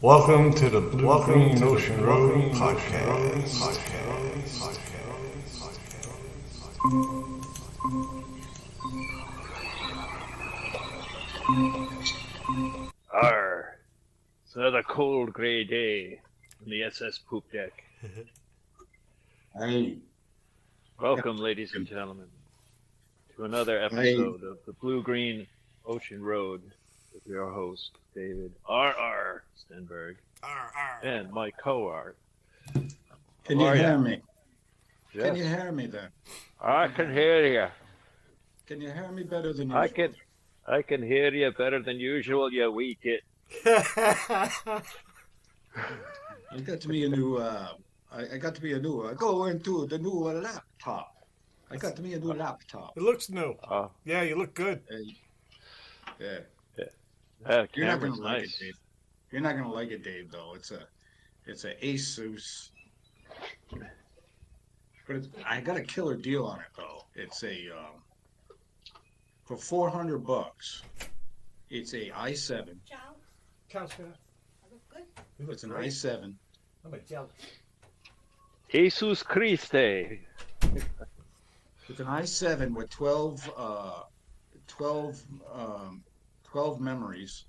Welcome to the Blue Green Ocean Road podcast. Arr. It's another cold gray day on the SS Poop Deck. Hey, Welcome, ladies and gentlemen, to another episode of the Blue Green Ocean Road with your host, David R.R. Stenberg, and my co-art. can you hear me? Yes, Can you hear me then? I can hear you. Can you hear me better than I usual? can hear you better than usual, you wee git. I got to be a new. I got to be a new. I go into the new laptop. I got to be a new laptop. It looks new. Oh, Yeah, you look good. Yeah, you're not camera's gonna like nice. it, Dave. You're not gonna like it, Dave. Though it's a Asus. But I got a killer deal on it though. It's a for $400. It's a i7. It's an i7. Jesus Christe. It's an i7 with 12 memories.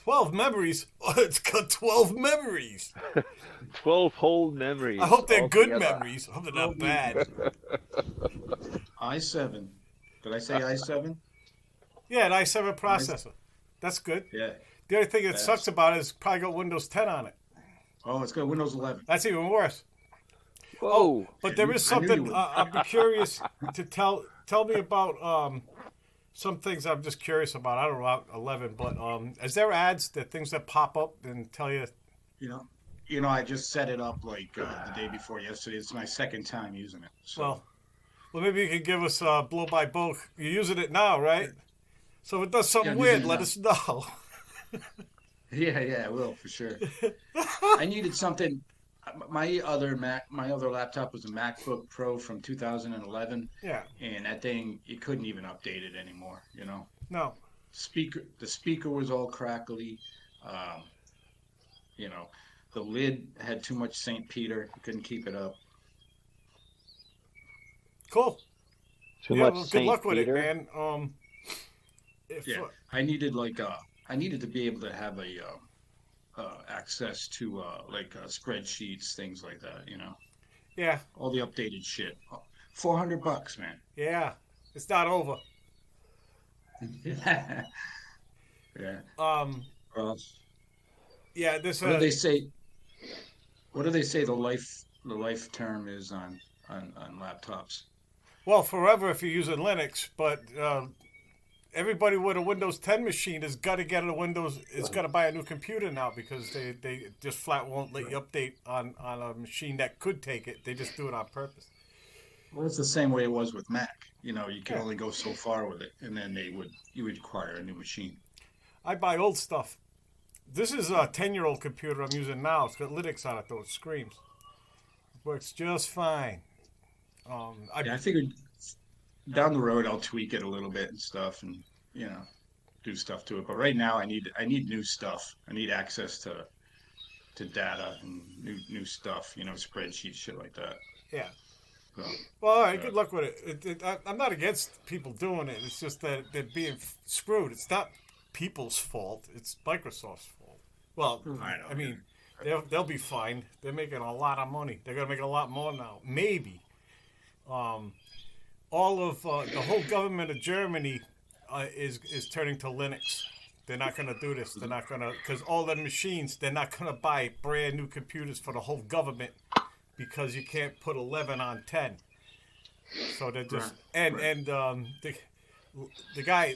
12 memories? Oh, it's got 12 memories. 12 whole memories. I hope they're good altogether. memories. I hope they're not bad. i7. Did I say i7? Yeah, an i7 processor. That's good. Yeah. The only thing that Yes. sucks about it is probably got Windows 10 on it. Oh, it's got Windows 11. That's even worse. Whoa. But there is I knew you something would. I'd be curious to tell me about some things I'm just curious about. I don't know about 11, but is there ads, that things that pop up and tell you? You know, I just set it up like the day before yesterday. It's my second time using it. So. Well, maybe you could give us a blow by blow. You're using it now, right? So if it does something I'm weird, using it let now. us know. Yeah, I will for sure. I needed something. My other laptop was a MacBook Pro from 2011, Yeah. and that thing you couldn't even update it anymore. You know, No. the speaker was all crackly. Um, you know, the lid had too much St. Peter. You couldn't keep it up. Cool. Too Yeah, much well, good St. luck with Peter. it, man. If Yeah, I needed to be able to have access to spreadsheets, things like that. You know, yeah, all the updated shit. $400, man. yeah, it's not over. Yeah. Well, Yeah, this what do they say? What do they say the life term is on laptops? well, forever if you're using Linux, but everybody with a Windows 10 machine has got to get a Windows. It's got to buy a new computer now because they just flat won't let you update on a machine that could take it. They just do it on purpose. Well, it's the same way it was with Mac. You know, you could only go so far with it, and then you would require a new machine. I buy old stuff. This is a 10-year-old computer I'm using now. It's got Linux on it, though. It screams. It works just fine. I figured down the road I'll tweak it a little bit and stuff, and do stuff to it. But right now I need new stuff. I need access to data and new stuff. You know, spreadsheets, shit like that. Yeah. So, Well, all right. Good luck with it. I'm not against people doing it. It's just that they're being screwed. It's not people's fault. It's Microsoft's fault. Well, I know. I mean, they'll be fine. They're making a lot of money. They're gonna make a lot more now. Maybe. All of the whole government of Germany is turning to Linux. They're not going to do this. They're not going to, because all the machines, they're not going to buy brand new computers for the whole government because you can't put 11 on 10. So they're just the guy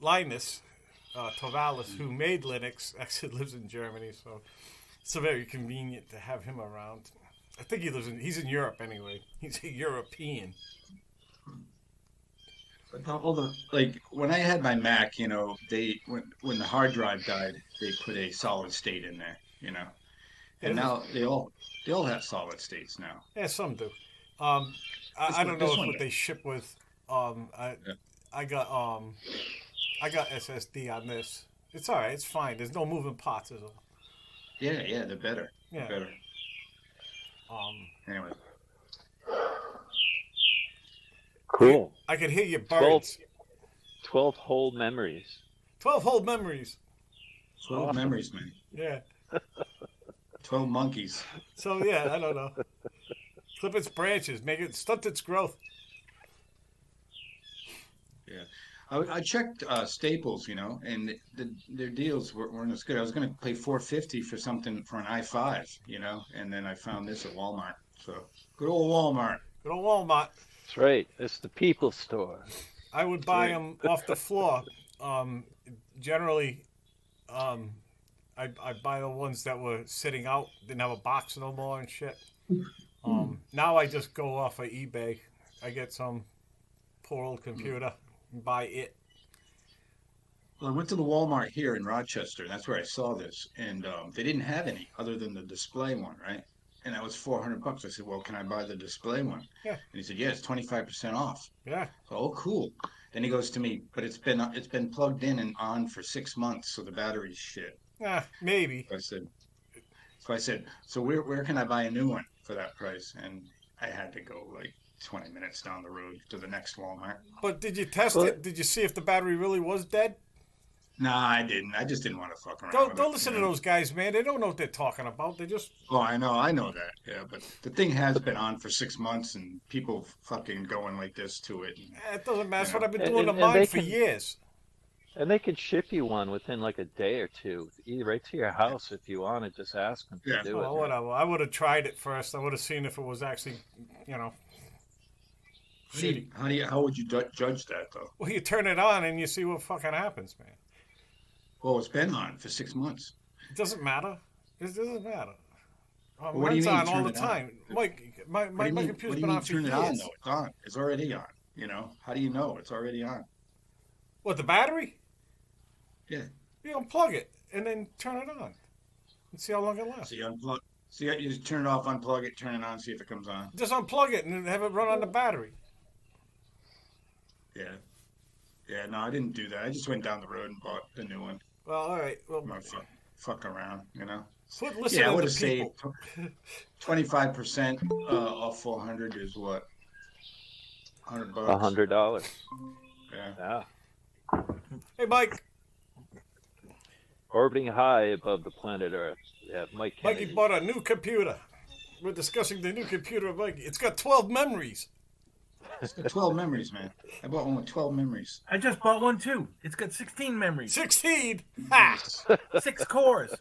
Linus Torvalds, who made Linux, actually lives in Germany, so it's very convenient to have him around. I think he's in Europe anyway. He's a European. But like when I had my Mac, when the hard drive died, they put a solid state in there, and now they all have solid states now. Yeah, some do. I don't know this one what does. they ship with. I got SSD on this. It's all right. It's fine. There's no moving parts. Is all. Yeah, they're better. Yeah. They're better. Anyway. Cool. I could hear your birds. 12 whole memories. 12 whole memories. 12 memories, man. Yeah. 12 monkeys. So, yeah, I don't know. Clip its branches. Make it stunt its growth. Yeah. I checked Staples, and their deals weren't as good. I was going to pay $450 for something for an i5, and then I found this at Walmart. So, good old Walmart. Go to Walmart. That's right. It's the people store. I would buy them off the floor. Generally, I buy the ones that were sitting out, didn't have a box no more and shit. Now I just go off of eBay. I get some poor old computer and buy it. Well, I went to the Walmart here in Rochester, and that's where I saw this, and they didn't have any other than the display one, right? And that was $400. I said, "Well, can I buy the display one?" Yeah. And he said, "Yeah, it's 25% off." Yeah. So, oh, cool. Then he goes to me, "But it's been plugged in and on for 6 months, so the battery's shit." Maybe. So I said, "So where can I buy a new one for that price?" And I had to go like 20 minutes down the road to the next Walmart. But did you test it? Did you see if the battery really was dead? Nah, I didn't. I just didn't want to fuck around. Don't listen to those guys, man. They don't know what they're talking about. They just. Oh, I know that. Yeah, but the thing has been on for 6 months, and people fucking going like this to it. It doesn't matter. That's what I've been doing to mine for years. And they can ship you one within like a day or two, right to your house if you want to. Just ask them to do it. Whatever. I would have tried it first. I would have seen if it was actually, shitty. How would you judge that though? Well, you turn it on and you see what fucking happens, man. Well, it's been on for 6 months. It doesn't matter. It doesn't matter. What do you mean? On all the time. Mike, my computer's been on for years. Turn it on though. It's on. It's already on. How do you know it's already on? What, the battery? Yeah. You unplug it and then turn it on and see how long it lasts. So you unplug. So you just turn it off, unplug it, turn it on, see if it comes on. Just unplug it and have it run on the battery. Yeah. Yeah, no, I didn't do that. I just went down the road and bought the new one. Well, all right. Well, fuck around, Listen I would have to saved 25% off 400 is what? $100. $100. Yeah. Hey, Mike. Orbiting high above the planet Earth. Yeah, Mike Kennedy. Mikey bought a new computer. We're discussing the new computer of Mikey. It's got 12 memories. It's got 12 memories, man. I bought one with 12 memories. I just bought one too. It's got 16 memories. 16? Ha! 6 cores.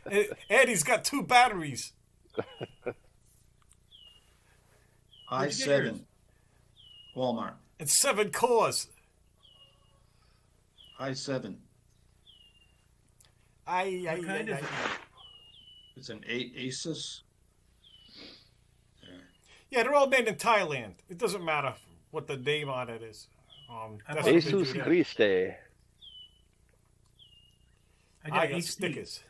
And he's got 2 batteries. i7. Walmart. And 7 cores. i7. What kind is it? It's an Asus. Yeah, they're all made in Thailand. It doesn't matter what the name on it is. That's what Asus they do there. Christe. I got stickers.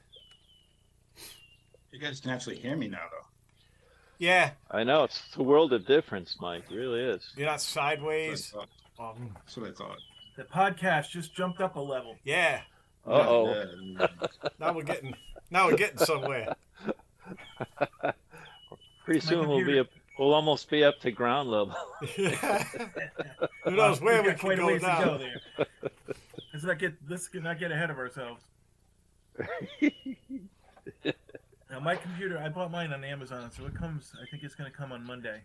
You guys can actually hear me now, though. Yeah. I know. It's a world of difference, Mike. It really is. You're not sideways. That's what I thought. The podcast just jumped up a level. Yeah. Uh-oh. Now we're getting somewhere. Pretty soon we'll almost be up to ground level. Who knows where we can quite a go ways now. to go there. Let's not get ahead of ourselves. Now my computer, I bought mine on Amazon, so it comes. I think it's going to come on Monday.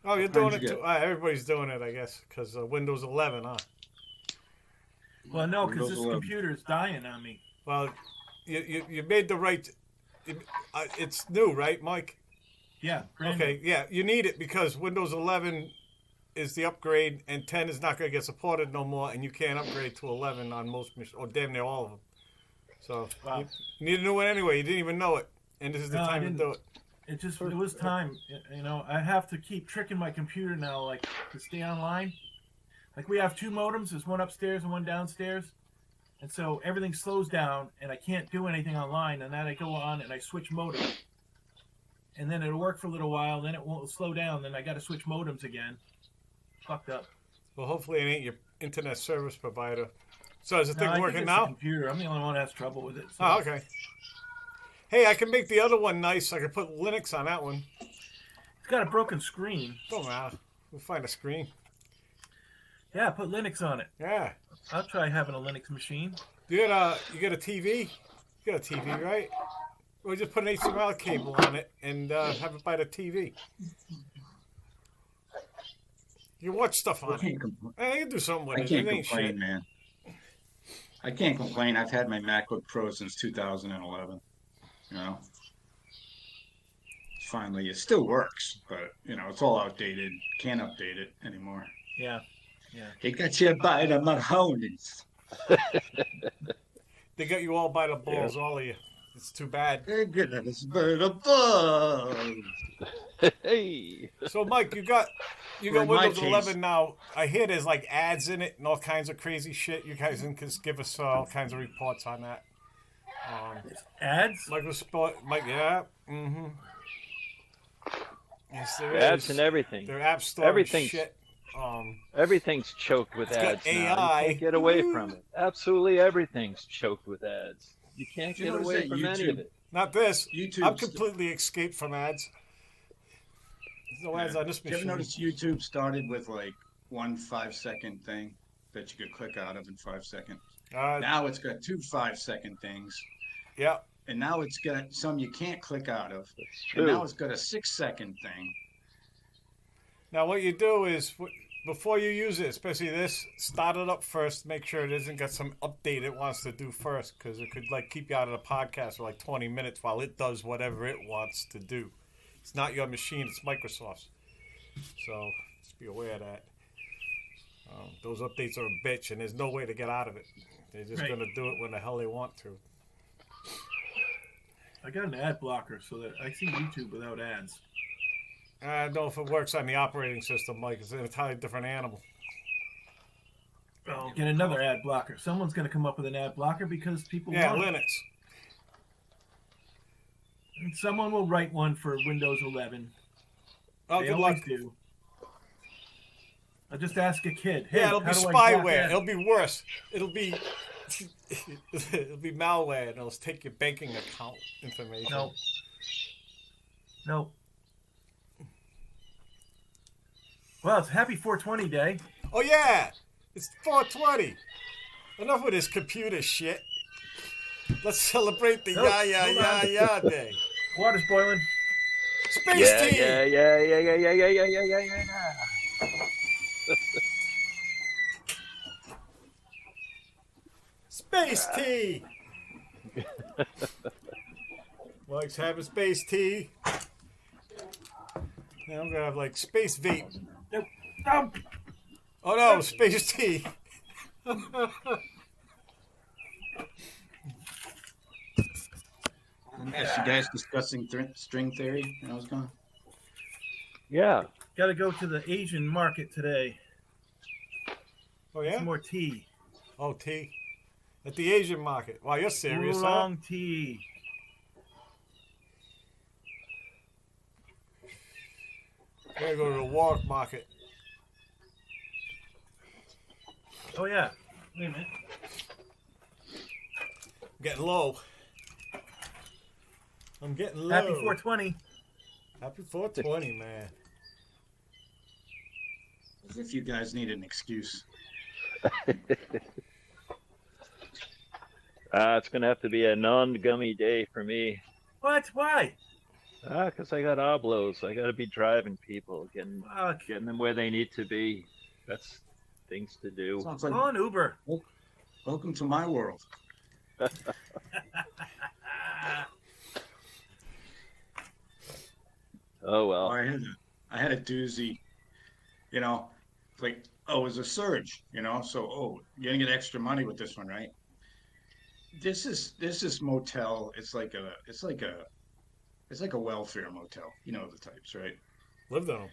Oh, you're doing it too. Everybody's doing it, I guess, because Windows 11, huh? Well, no, because this computer is dying on me. Well, you made the right. It's new, right, Mike? Yeah. Okay. Yeah, you need it because Windows 11 is the upgrade, and 10 is not going to get supported no more, and you can't upgrade to 11 on most machines, or damn near all of them. So you need a new one anyway. You didn't even know it, and this is the time to do it. It was time. I have to keep tricking my computer now, like to stay online. Like we have 2 modems. There's one upstairs and one downstairs. And so everything slows down and I can't do anything online. And then I go on and I switch modems. And then it'll work for a little while. Then it won't slow down. Then I got to switch modems again. Fucked up. Well, hopefully it ain't your internet service provider So is the thing I think working it's now? the computer. I'm the only one that has trouble with it. So. Oh, okay. Hey, I can make the other one nice. I can put Linux on that one. It's got a broken screen. Don't matter. We'll find a screen. Yeah, put Linux on it. Yeah. I'll try having a Linux machine. You got a TV? You got a TV, right? Or just put an HDMI cable on it and have it by the TV. You can watch stuff on it. You can do something with it. I can't It ain't complain, shit. man. I can't complain. I've had my MacBook Pro since 2011. You know, finally, it still works, but you know, it's all outdated. Can't update it anymore. Yeah. They got you by the Mahones. They got you all by the balls, all of you. It's too bad. They got us by the balls. Hey. So, Mike, you got For my Windows case- 11 now. I hear there's like ads in it and all kinds of crazy shit. You guys can give us all kinds of reports on that. Ads? Mike, yeah. Mm-hmm. Yes, there Ads is. and everything. Their app store Everything's- shit. Everything's choked with It's got ads now. AI. You can't get away from it. Absolutely everything's choked with ads. You can't Did you get notice away that from any of YouTube- it. Not this. YouTube. I'm completely escaped from ads. There's no ads on this Did you ever machine. notice YouTube started with like 1 5-second thing that you could click out of in 5 seconds? Now it's got 2 5-second things, Yeah. and now it's got some you can't click out of, That's and now true. it's got a 6-second thing. Now what you do is before you use it, especially this, start it up first. Make sure it isn't got some update it wants to do first, because it could like keep you out of the podcast for like 20 minutes while it does whatever it wants to do. It's not your machine; it's Microsoft's. So just be aware of that. Those updates are a bitch, and there's no way to get out of it. They're just Right. gonna do it when the hell they want to. I got an ad blocker so that I see YouTube without ads. I don't know if it works on the operating system, Mike. It's an entirely different animal. I'll get another ad blocker. Someone's going to come up with an ad blocker because people Yeah, want it. Linux. And someone will write one for Windows 11. Oh, They good always luck. do. I'll just ask a kid. Hey, Yeah, it'll be how do I block spyware. ads? It'll be worse. It'll be it'll be malware, and it'll take your banking account information. No. Well, it's Happy 420 Day. Oh yeah, it's 420. Enough with this computer shit. Let's celebrate the Nope, hold on. day. Water's boiling. Space Team. Yeah. Space tea. Mike's having space tea. Now I'm gonna have like space vape. Oh, Oh no, space tea. Yes, you guys discussing string theory? I was going. Yeah. got to go to the Asian market today. Oh yeah. Some more tea. Oh tea. At the Asian market. Wow, you're serious, huh? Oolong tea. Gotta go to the Warwick market. Oh, yeah. Wait a minute. Getting low. I'm getting low. Happy 420. Happy 420, man. As if you guys need an excuse. It's going to have to be a non-gummy day for me. What? Why? Because I got oblos. I got to be driving people, getting Fuck. them where they need to be. That's things to do. Sounds like Call an Uber. welcome to my world. Oh, well. I had a doozy, you know, like, oh, it was a surge, you know, so, oh, you're gonna get extra money with this one, right? This is motel. It's like a welfare motel. You know the types, right? Lived on them.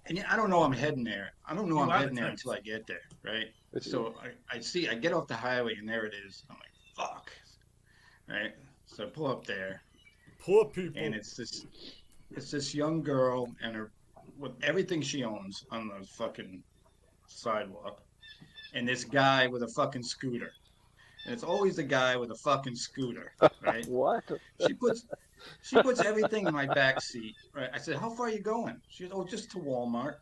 And I don't know I'm heading there. I don't know You I'm are the heading there types. until I get there, right? So I get off the highway and there it is. I'm like, fuck. Right? So I pull up there Poor people. and it's this young girl and her with everything she owns on the fucking sidewalk. and this guy with a fucking scooter. And it's always the guy with a fucking scooter, right? What? She puts everything in my back seat. Right? I said, "How far are you going?" She goes, "Oh, just to Walmart."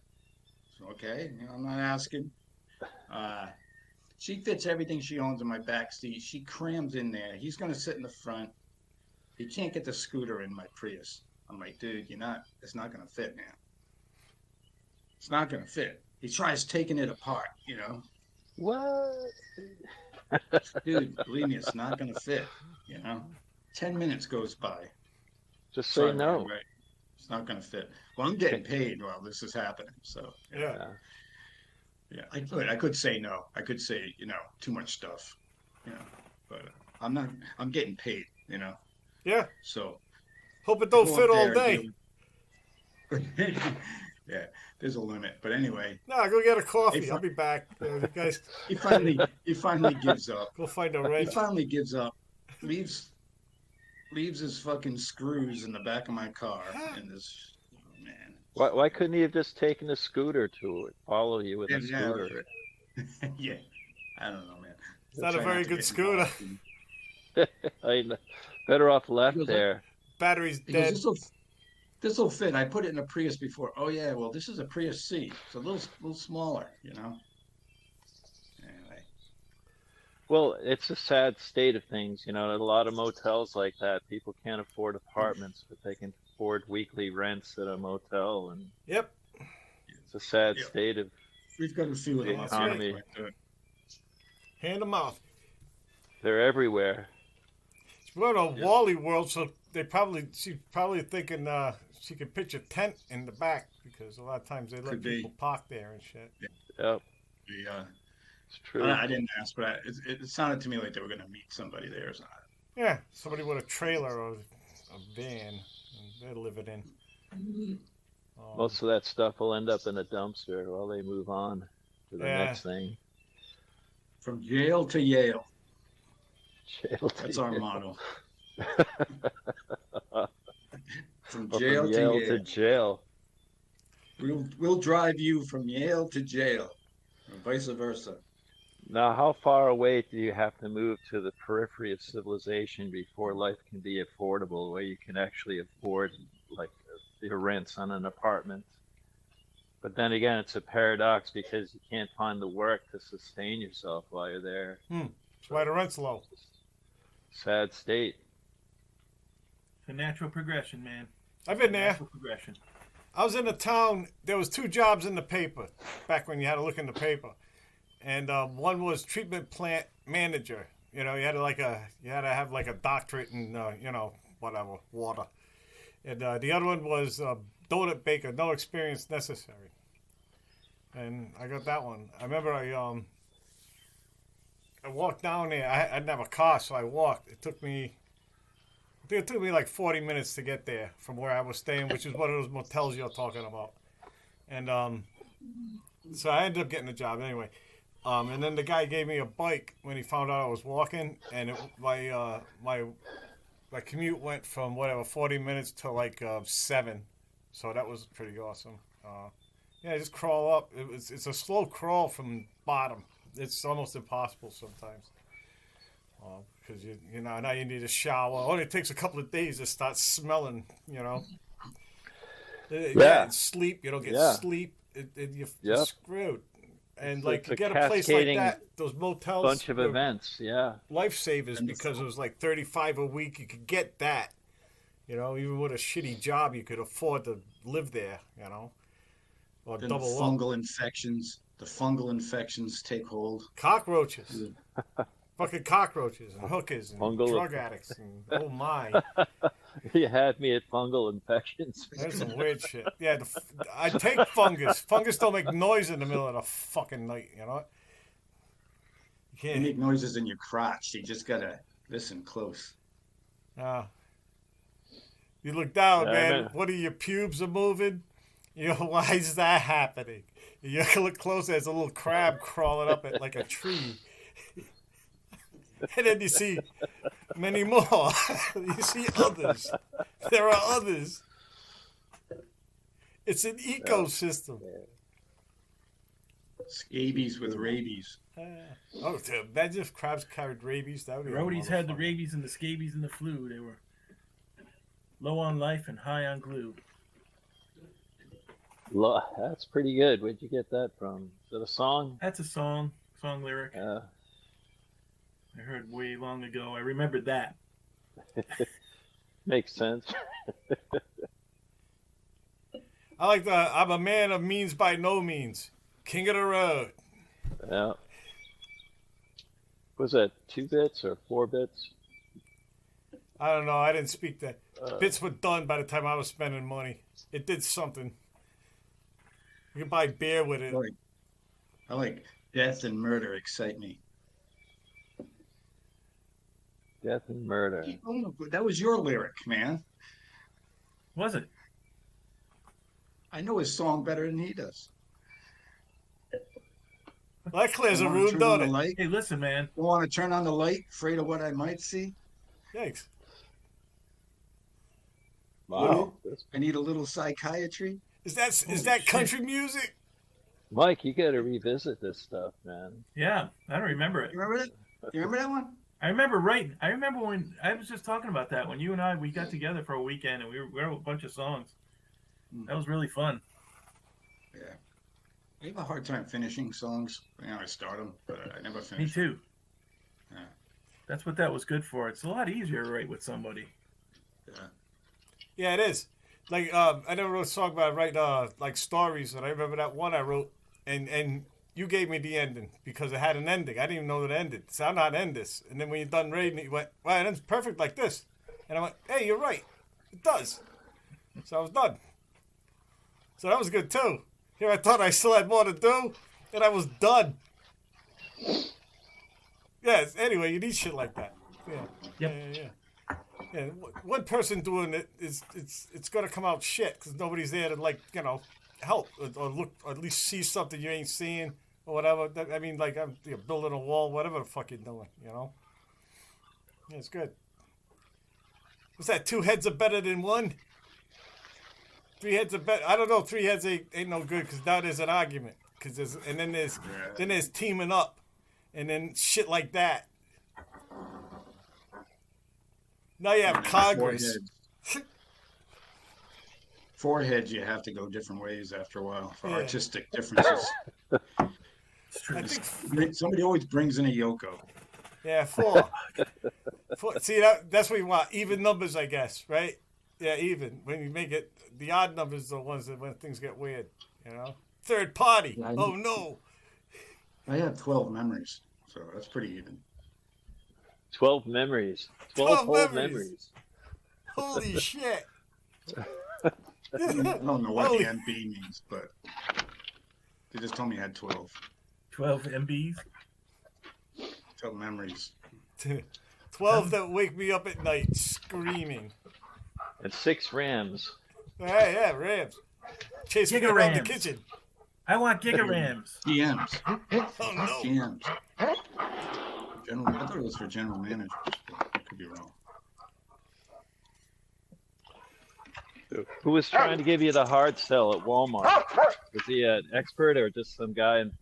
So, okay, I'm not asking. She fits everything she owns in my back seat. She crams in there. He's gonna sit in the front. He can't get the scooter in my Prius. I'm like, dude, it's not gonna fit, man. It's not gonna fit. He tries taking it apart, What? Dude, believe me, it's not gonna fit, 10 minutes goes by. Just say no. Man, right? It's not gonna fit. Well, I'm getting paid while this is happening, so Yeah. Yeah, I could say no. I could say, too much stuff, but I'm not. I'm getting paid, Yeah. So Hope it don't go fit up all there day. Yeah, there's a limit. But anyway, No, go get a coffee. Hey, I'll be back. You guys, he finally gives up. go find a He wrench. finally gives up. Leaves his fucking screws in the back of my car, and this man. Why couldn't he have just taken the scooter to it? Follow you with a scooter. Yeah, I don't know, man. It's not a very good scooter. Better off left goes, there. Battery's He goes, dead. this will fit. I put it in a Prius before. Oh yeah, well this is a Prius C. It's a little smaller, Anyway. Well, it's a sad state of things. A lot of motels like that. People can't afford apartments, but they can afford weekly rents at a motel, and Yep. it's a sad Yep. state of We've got a few of the those. economy. Hand them out. They're everywhere. We're on a Wally World, so she's probably thinking she could pitch a tent in the back because a lot of times they let Could be. people park there and shit. Yep, Yeah. it's true. I didn't ask, but it sounded to me like they were going to meet somebody there. So Yeah, somebody with a trailer or a van, and they're living in. Most of that stuff will end up in a dumpster while they move on to the Yeah. next thing. from jail to Yale. Jail to That's our Yale. motto. From Well, jail from to Yale Yale. to jail. We'll drive you from Yale to jail, or vice versa. Now, how far away do you have to move to the periphery of civilization before life can be affordable, where you can actually afford like your rents on an apartment? But then again, it's a paradox because you can't find the work to sustain yourself while you're there. That's why the rent's low. Sad state. The natural progression, man. I've been there. Natural progression. I was in a town. There was 2 jobs in the paper back when you had to look in the paper, and one was treatment plant manager. You had to have like a doctorate in whatever water, and the other one was donut baker, no experience necessary. And I got that one. I remember I walked down there. I didn't have a car, so I walked. I think it took me like 40 minutes to get there from where I was staying, which is one of those motels you're talking about. And so I ended up getting the job anyway. And then the guy gave me a bike when he found out I was walking, and my commute went from 40 minutes to like 7. So that was pretty awesome. Just crawl up. It's a slow crawl from bottom. It's almost impossible sometimes. Because now you need a shower. It only takes a couple of days to start smelling. Yeah. Sleep. You don't get sleep. You're screwed. And It's like a to get a place like cascading that, those motels. Bunch of were events, yeah. lifesavers because it was like $35 a week. You could get that. Even with a shitty job, you could afford to live there. Or Then double the up. fungal infections take hold. Cockroaches. Fucking cockroaches and hookers and Fungal- drug addicts and oh my. You had me at fungal infections. There's some weird shit. Yeah, I take fungus. Fungus don't make noise in the middle of the fucking night, You You can't. make noises in your crotch. You just gotta listen close. You look down, Yeah, man. man. What are your pubes are moving? Why is that happening? You look closer, there's a little crab crawling up it like a tree. And then you see many more. You see others. There are others. It's an ecosystem. Scabies with rabies. Imagine if crabs carried rabies. That would The be roadies had the rabies and the scabies and the flu. They were low on life and high on glue. That's pretty good. Where'd you get that from? Is it a song? That's a song lyric. I heard way long ago. I remembered that. Makes sense. I like I'm a man of means by no means. King of the road. Yeah. Was that 2 bits or 4 bits? I don't know. I didn't speak that. Bits were done by the time I was spending money. It did something. You can buy beer with it. I like death and murder excite me. Death and murder. That was your lyric, man. Was it? I know his song better than he does. Well, that clears a room, don't it? Light. Hey, listen, man. You want to turn on the light, afraid of what I might see? Thanks. Wow. I need a little psychiatry. Is that country music? Mike, you got to revisit this stuff, man. Yeah, I don't remember it. You remember that? You remember that one? I remember when I was just talking about that when you and we got together for a weekend and we wrote a bunch of songs. That was really fun. Yeah. I have a hard time finishing songs. I start them, but I never finish. Me too. Yeah. That's what that was good for. It's a lot easier to write with somebody. Yeah. Yeah, it is. Like I never wrote a song, but I write like stories, and I remember that one I wrote, and you gave me the ending because it had an ending. I didn't even know that it ended. So I'm not end this. And then when you're done reading it, you went, "Wow, it ends perfect like this." And I went, "Hey, you're right. It does." So I was done. So that was good too. Here I thought I still had more to do, and I was done. Yes. Anyway, you need shit like that. Yeah. Yep. Yeah. Yeah, one person doing it it's gonna come out shit because nobody's there to help or look or at least see something you ain't seeing or whatever. I mean, like I'm building a wall, whatever the fuck you're doing, Yeah, it's good. What's that? 2 heads are better than 1. 3 heads are better. I don't know. 3 heads ain't no good because now there's an argument then there's teaming up and then shit like that. Now you have Congress. 4 heads, you have to go different ways after a while for artistic differences. It's true. I think Somebody always brings in a Yoko. Yeah, 4. See, that's what you want. Even numbers, I guess, right? Yeah, even. When you make it, the odd numbers are the ones that when things get weird, Third party. Yeah, oh, no. I have 12 memories, so that's pretty even. 12 memories. 12 whole memories. Holy shit. I don't know what the MB means, but they just told me I had 12. 12 MBs? 12 memories. 12 that wake me up at night screaming. And 6 Rams. Yeah, Rams. Chase me around the kitchen. I want gigarams. GMs. Oh, no. GMs. I thought it was for general managers, but I could be wrong. Who was trying to give you the hard sell at Walmart? Was he an expert or just some guy in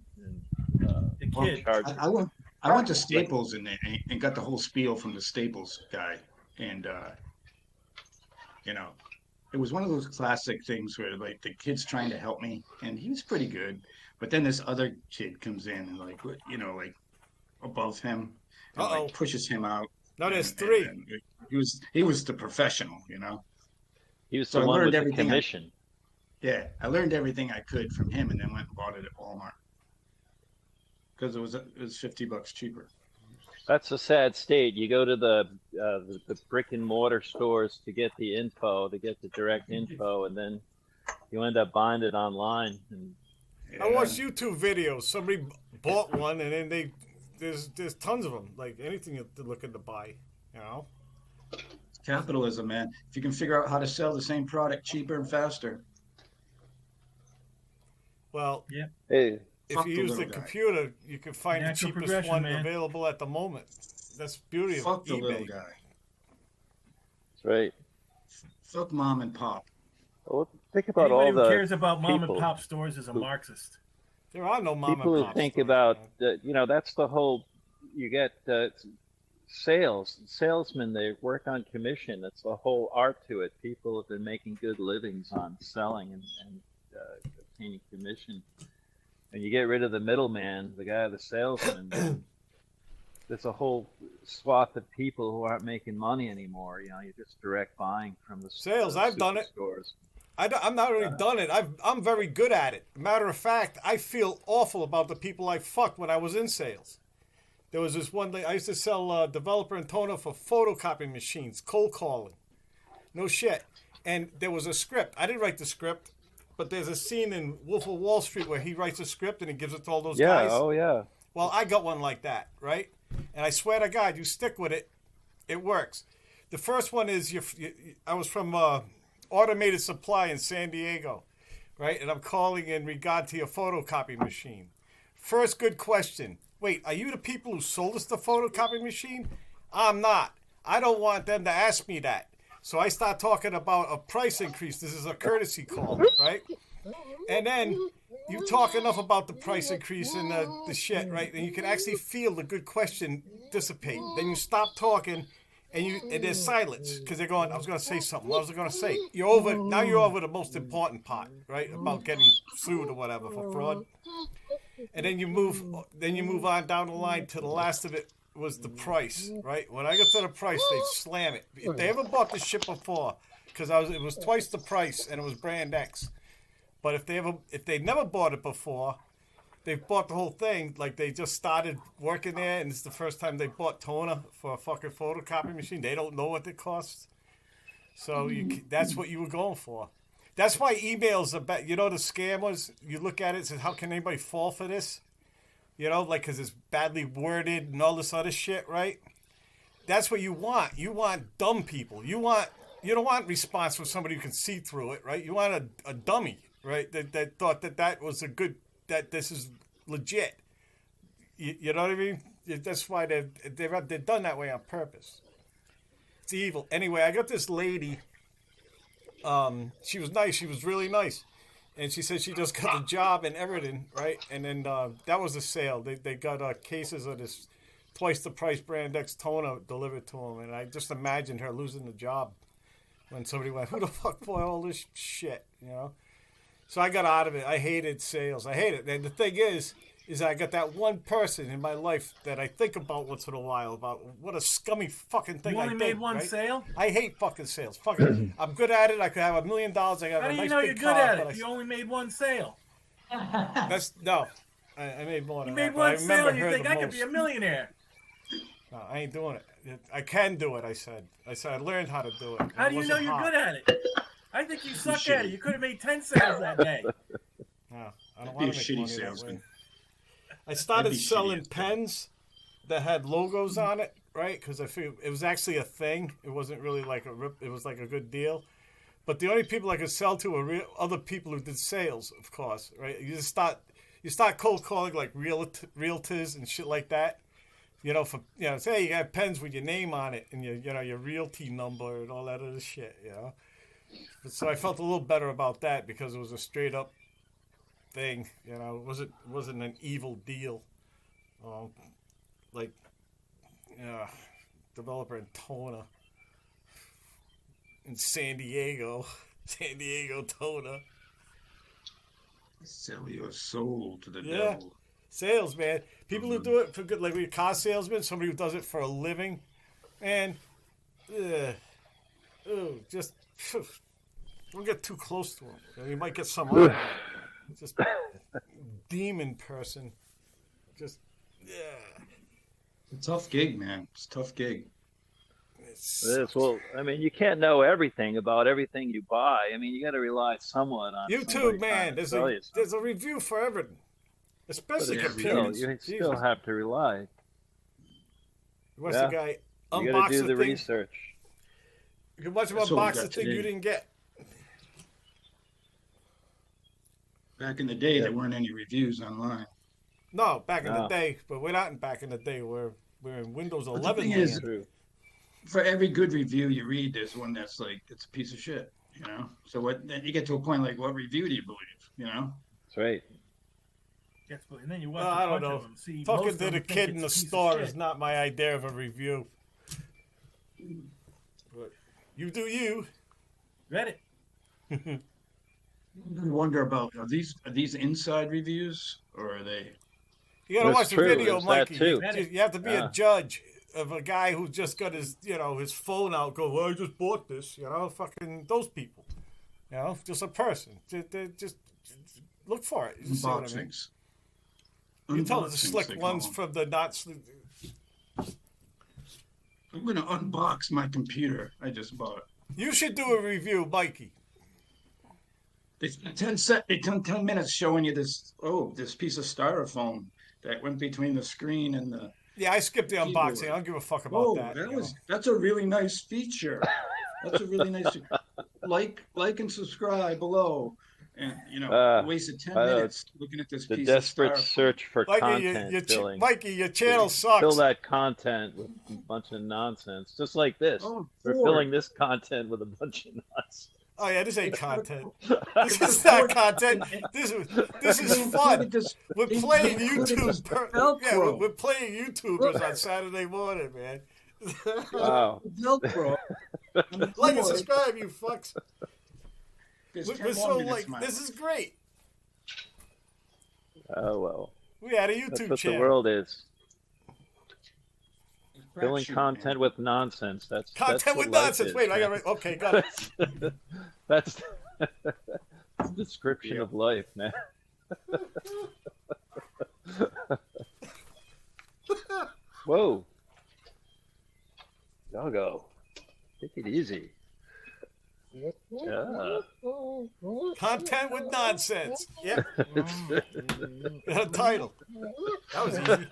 kid? I went to Staples and got the whole spiel from the Staples guy, and it was one of those classic things where like the kid's trying to help me, and he was pretty good, but then this other kid comes in and like above him, and like pushes him out. No, there's 3. And he was the professional, He was the one with the commission. I learned everything I could from him, and then went and bought it at Walmart because it was $50 cheaper. That's a sad state. You go to the brick and mortar stores to get the info, to get the direct info, and then you end up buying it online. And I watched YouTube videos. Somebody bought one, and then there's tons of them. Like anything you're looking to buy, Capitalism, man. If you can figure out how to sell the same product cheaper and faster. Well, yeah. Hey. If you use the computer, you can find the cheapest one available at the moment. That's the beauty of Fuck the eBay. little guy. That's right. Fuck mom and pop. Well, think about Anybody all the who cares about mom and people pop stores is a Marxist. There are no mom People and who pop think stores, about, man. that's the whole, you get salesmen, they work on commission. That's the whole art to it. People have been making good livings on selling and obtaining commission. And you get rid of the middleman, the guy, the salesman, there's a whole swath of people who aren't making money anymore. You're just direct buying from the Sales, I've done it. Stores. I'm not only done it. I'm very good at it. Matter of fact, I feel awful about the people I fucked when I was in sales. There was this one day I used to sell developer and toner for photocopy machines, cold calling. No shit. And there was a script. I didn't write the script, but there's a scene in Wolf of Wall Street where he writes a script and he gives it to all those guys. Yeah, oh yeah. Well, I got one like that, right? And I swear to God, you stick with it, it works. The first one is I was from Automated Supply in San Diego, right? And I'm calling in regard to your photocopy machine. First good question. Wait, are you the people who sold us the photocopy machine? I'm not. I don't want them to ask me that. So I start talking about a price increase. This is a courtesy call, right? And then you talk enough about the price increase and the shit, right? And you can actually feel the good question dissipate. Then you stop talking and there's silence because they're going, I was going to say something. What was I going to say? You're over the most important part, right? About getting sued or whatever for fraud. And then you move on down the line to the last of it was the price, right? When I get to the price, they slam it. If they ever bought this shit before, because it was twice the price and it was brand X. But if they never bought it before, they've bought the whole thing. Like they just started working there, and it's the first time they bought toner for a fucking photocopy machine. They don't know what it costs, so that's what you were going for. That's why emails are bad. The scammers. You look at it and say, "How can anybody fall for this?" Because it's badly worded and all this other shit, right? That's what you want. You want dumb people. You don't want response from somebody who can see through it, right? You want a dummy, right? That thought that was that this is legit. You know what I mean? That's why they're done that way on purpose. It's evil. Anyway, I got this lady. She was nice. She was really nice. And she said she just got the job and everything, right? And then that was a sale. They got cases of this twice the price brand X toner delivered to them. And I just imagined her losing the job when somebody went, who the fuck bought all this shit, So I got out of it. I hated sales. I hate it. And the thing is I got that one person in my life that I think about once in a while about what a scummy fucking thing I did. You only made one right? sale? I hate fucking sales. Fucking, I'm good at it. I could have $1 million. I got How a do nice you know big you're good car, at but it? You only made one sale. No. I made more than You made that. one I sale remember and you her think the I could most. be a millionaire. No, I ain't doing it. I can do it, I said. I learned how to do it. How do you know you're good at it? I think you suck at it. You could have made 10 sales that day. No, I don't Be a want to make shitty money that salesman. way. I started That'd be selling shitty. pens that had logos on it, right? Because I figured it was actually a thing. It wasn't really like a rip. It was like a good deal. But the only people I could sell to were other people who did sales, of course, right? You start cold calling like realtors and shit like that. Say hey, you got pens with your name on it and your realty number and all that other shit, So I felt a little better about that because it was a straight up thing, it wasn't an evil deal, developer in toner in San Diego toner. Sell your soul to the Yeah. devil. Sales, man. People who do it for good, like a car salesman, somebody who does it for a living, and just don't get too close to them. You might get some other just demon person. Just It's a tough gig, man. It's a tough gig. Well, I mean, you can't know everything about everything you buy. I mean, you got to rely somewhat on YouTube, man. There's There's a review for everything, especially computers. You still have to rely. What's the guy You unbox got to do the the thing? research. You can watch him That's what we unbox got the thing today. you didn't get. Back in the day, there weren't any reviews online. No, back in the No. day, but we're not back in the day. We're in Windows the 11 thing is- land. True. For every good review you read, there's one that's like, it's a piece of shit, So then you get to a point like, what review do you believe, That's right. gets and then you watch I a don't bunch know. of them. See, Talking most to of the them think kid it's in a the piece of store shit. is not my idea of a review. But you do you. Read it. I wonder about are these inside reviews or are they? You gotta That's watch the true. video, There's that Mikey. too. You have to be a Yeah. judge of a guy who's just got his his phone out. Go, well, I just bought this. Fucking those people. Just a person. Just look for it. You see what I mean? Unboxings. You tell the Unboxings, slick they call ones them. from the not. I'm gonna unbox my computer I just bought. You should do a review, Mikey. They spent 10 minutes showing you this piece of styrofoam that went between the screen and the Yeah, I skipped the keyboard. unboxing. I don't give a fuck about that. That's a really nice feature. That's a really nice like and subscribe below. And wasted 10 minutes looking at this The piece desperate of styrofoam. search for Mikey, content filling. Mikey, your channel sucks. Fill that content with a bunch of nonsense, just like this. Oh, We're Ford. filling this content with a bunch of nonsense. Oh yeah, this ain't content. This is not content. This is fun. We're playing YouTube. We're playing YouTubers on Saturday morning, man. Wow. Velcro. Like and subscribe, you fucks. There's We're 10 so more minutes, man. this is great. Oh well. We had a That's YouTube what channel. the world is. Crap Filling shoot, content man. with nonsense. That's Content what with life nonsense. is, Wait, I man. got okay, got it. That's the description of life, man. Whoa. Doggo. Take it easy. Yeah. Content with nonsense. Yep. Title. That was easy.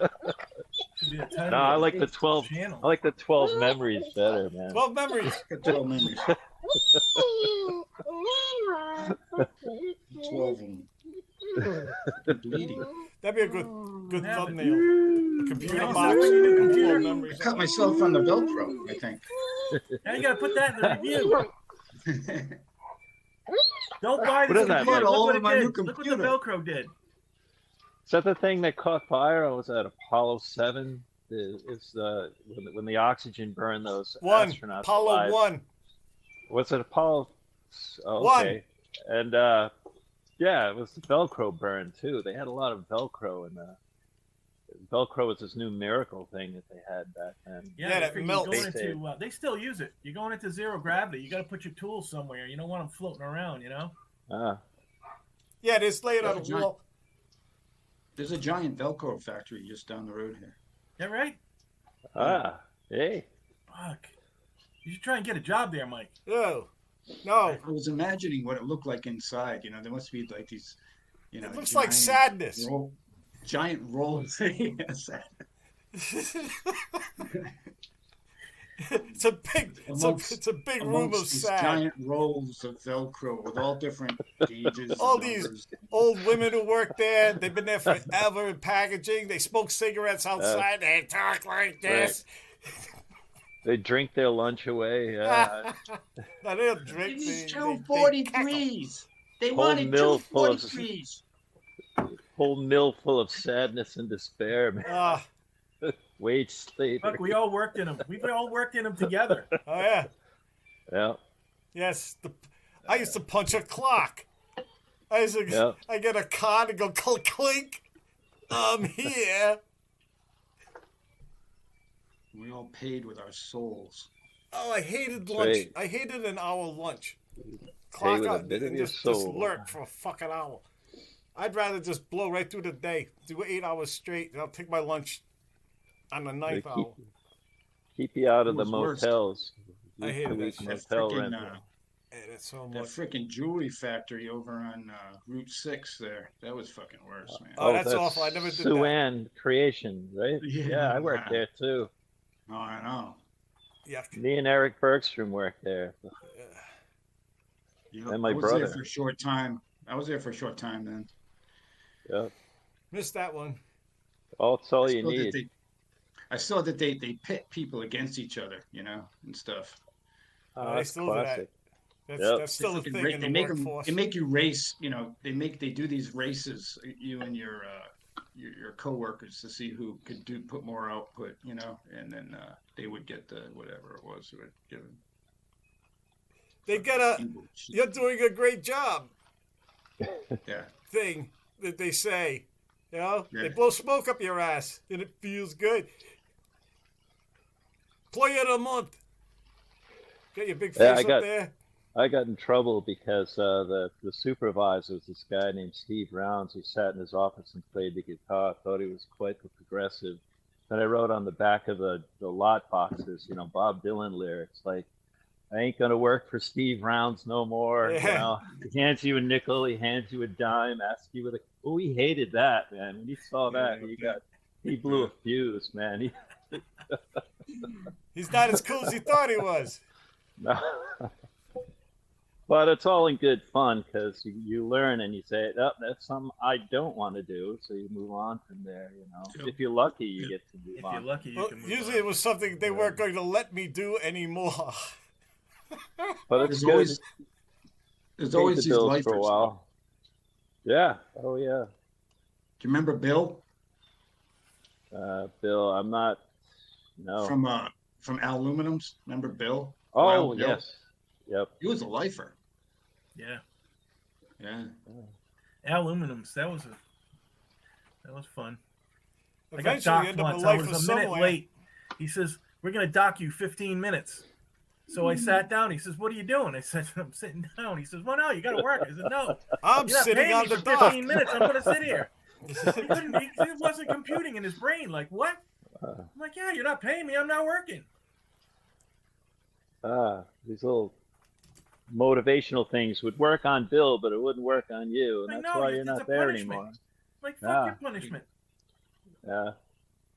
Should be a title No, I of like the the 12. channel. I like the 12 memories better, man. 12 memories. 12 memories. 12 and bleeding. That'd be a good Yeah, but- thumbnail. A computer Yeah, box. you need a 12 computer. I memories. cut myself on the Velcro, I think. Now you gotta put that in the review. Don't buy What this is that, computer. Mike? Look All what of it my new did. Look what the computer. Velcro did. Is that the thing that caught fire? Or was that Apollo 7? It's when the oxygen burned those One. astronauts Apollo alive. 1. Was it Apollo? Oh, One. okay. And yeah, it was the Velcro burn too. They had a lot of Velcro, and Velcro was this new miracle thing that they had back then. Yeah, they that figure melts. you're going into, they still use it. You're going into zero gravity. You got to put your tools somewhere. You don't want them floating around, Ah, Yeah, it's laid on a Giant. wall. There's a giant Velcro factory just down the road here. Is that right? Hey. Fuck. You should try and get a job there, Mike. No. No. I was imagining what it looked like inside. There must be like these, It looks like sadness. Giant rolls. Yes. It's a big room of these sad. giant rolls of Velcro with all different gauges. All and these numbers. old women who work there, they've been there forever in packaging. They smoke cigarettes outside. They talk like this. They drink their lunch away. Yeah. No, they don't drink. These They 243s. They Whole wanted mill full of- 243s. Whole mill full of sadness and despair, man. cackle. Wage slavery. Look, we all worked in them. We've all worked in them together. Oh yeah. Yeah. Yes. I used to punch a clock. I get a card and go clink clink. I'm here. We all paid with our souls. Oh, I hated That's lunch. right. I hated an hour lunch. Pay Clock with a out bit of and your just soul. lurk for a fucking hour. I'd rather just blow right through the day, do 8 hours straight, and I'll take my lunch on the ninth They hour. keep you out of the Who's worse? motels. I hated Used to that be shit. motel Freaking, rental. Hated it so that much. freaking jewelry factory over on Route 6 there. That was fucking worse, man. Oh, that's awful. I never did that. Sue-Ann Creation, right? Yeah. Yeah, I worked there too. Oh, I know. Yuck. Me and Eric Bergstrom worked there. You And my I was brother. there for a short time. I was there for a short time then. Yeah. Missed that one. That's all I you saw that need. I saw that they pit people against each other, and stuff. They That's still do that. classic. That's, Yep. that's still a They thing freaking in the they make workforce. they make you race. They do these races. You and your your coworkers to see who could put more output, and then they would get the whatever it was they were given. You're doing a great job. Yeah. Thing that they say, Yeah. they blow smoke up your ass and it feels good. Employee of the month. Got your big face up there. I got in trouble because the supervisor was this guy named Steve Rounds who sat in his office and played the guitar. I thought he was quite the progressive. Then I wrote on the back of the lot boxes, Bob Dylan lyrics like, I ain't gonna work for Steve Rounds no more. Yeah. He hands you a nickel, he hands you a dime, asks you with a. Oh, he hated that, man. When he saw that, he blew a fuse, man. He's not as cool as he thought he was. No. But it's all in good fun because you learn and you say, oh, that's something I don't want to do. So you move on from there, Yep. If you're lucky, you get to move on. If you're lucky, you can move Usually on. it was something they weren't going to let me do anymore. But it's There's good. there's Paid always the these bills lifers. for a while. Yeah. Oh, yeah. Do you remember Bill Bill, I'm not. No. from Aluminums? Remember Bill? Oh, Wild Bill? yes. Yep. He was a lifer. Yeah. Yeah. Aluminums. That was fun. I got Eventually, you docked end up a once. I life was for a minute somewhere. late. He says, "We're gonna dock you 15 minutes." So I sat down. He says, "What are you doing?" I said, "I'm sitting down." He says, "Well, no, you got to work." I said, "No, I'm you're not sitting paying on me the for dock. 15 minutes. I'm gonna sit here." He wasn't computing in his brain. Like, what? I'm like, "Yeah, you're not paying me. I'm not working." These little motivational things would work on Bill, but it wouldn't work on you, and I that's know, why it's you're a not there punishment. anymore. Like, fuck Yeah. your punishment. Yeah.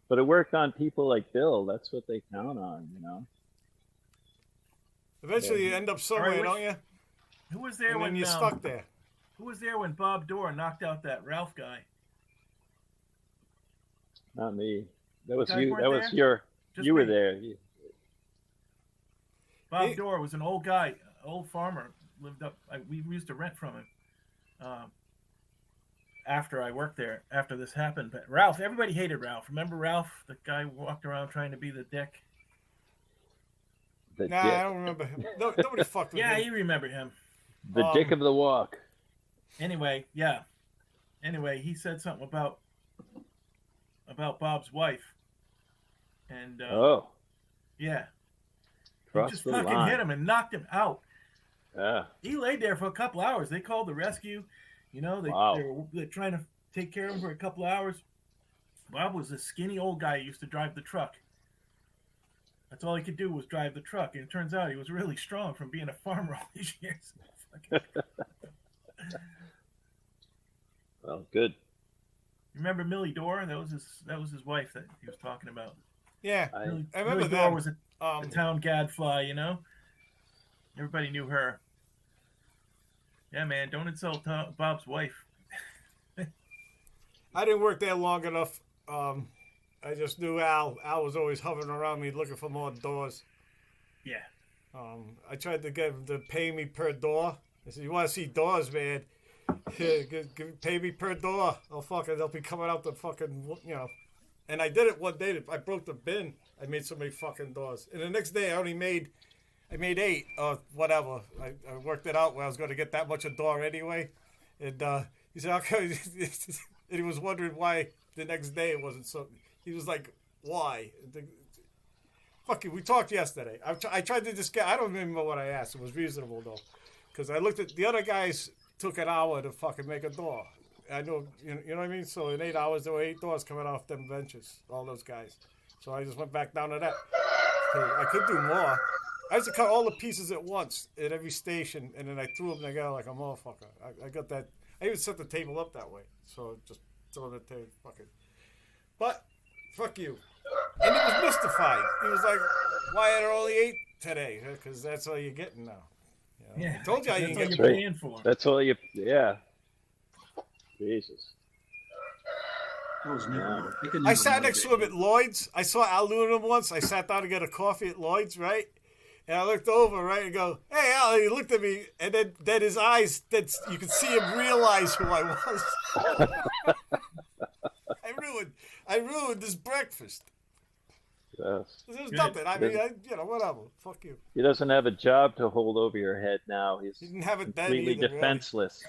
But it worked on people like Bill. That's what they count on. Eventually, you end up somewhere, All right, don't you? Who was there And when then you're stuck there. Who was there when Bob Dorr knocked out that Ralph guy? Not me. That was guys you. weren't That was there? your. Just You were me. there. Bob He- Dorr was an old guy, old farmer. Lived up. We used to rent from him. After I worked there, after this happened, but Ralph, everybody hated Ralph. Remember Ralph, the guy who walked around trying to be the dick? The Nah, dick. I don't remember him. No, nobody fucked with Yeah, me. you remember him. The dick of the walk. Anyway, yeah. Anyway, he said something about Bob's wife, and Oh, yeah, he cross just the fucking line. hit him and knocked him out. Yeah. He laid there for a couple hours. They called the rescue. Wow. They're trying to take care of him for a couple hours. Bob was a skinny old guy who used to drive the truck. That's all he could do was drive the truck. And it turns out he was really strong from being a farmer all these years. Well, good. Remember Millie Dorr? That was his wife that he was talking about. Yeah, I Millie remember Dorr that. was a town gadfly, Everybody knew her. Yeah, man, don't insult Bob's wife. I didn't work there long enough. I just knew Al. Al was always hovering around me looking for more doors. Yeah. I tried to get him to pay me per door. I said, "You want to see doors, man? Pay me per door. Oh, fucking, they'll be coming out the fucking, And I did it one day. I broke the bin. I made so many fucking doors. And the next day, I made 8 or whatever. I worked it out where I was going to get that much a door anyway. And he said, "Okay." And he was wondering why the next day it wasn't so. He was like, "Why?" Fuck you. We talked yesterday. I tried to just get. I don't remember what I asked. It was reasonable though, because I looked at the other guys. Took an hour to fucking make a door. I know, you know what I mean. So in 8 hours, there were 8 doors coming off them benches. All those guys. So I just went back down to that. I could do more. I used to cut all the pieces at once at every station, and then I threw them together like a motherfucker. I got that. I even set the table up that way. So just throw the table, fucking. But fuck you. And he was mystified. He was like, "Why are there only 8 today?" Because that's all you're getting now. Yeah. I told you how you That's can all get you're right. paying for. That's all you. Yeah. Jesus. That was never. I sat next to him at Lloyd's. I saw Al Aluminum once. I sat down to get a coffee at Lloyd's, right? And I looked over, right, and go, "Hey, Al." And he looked at me, and then his eyes, you could see him realize who I was. I ruined this breakfast. Yes. There's nothing. I mean, whatever. Fuck you. He doesn't have a job to hold over your head now. He's He didn't have it then completely either, defenseless.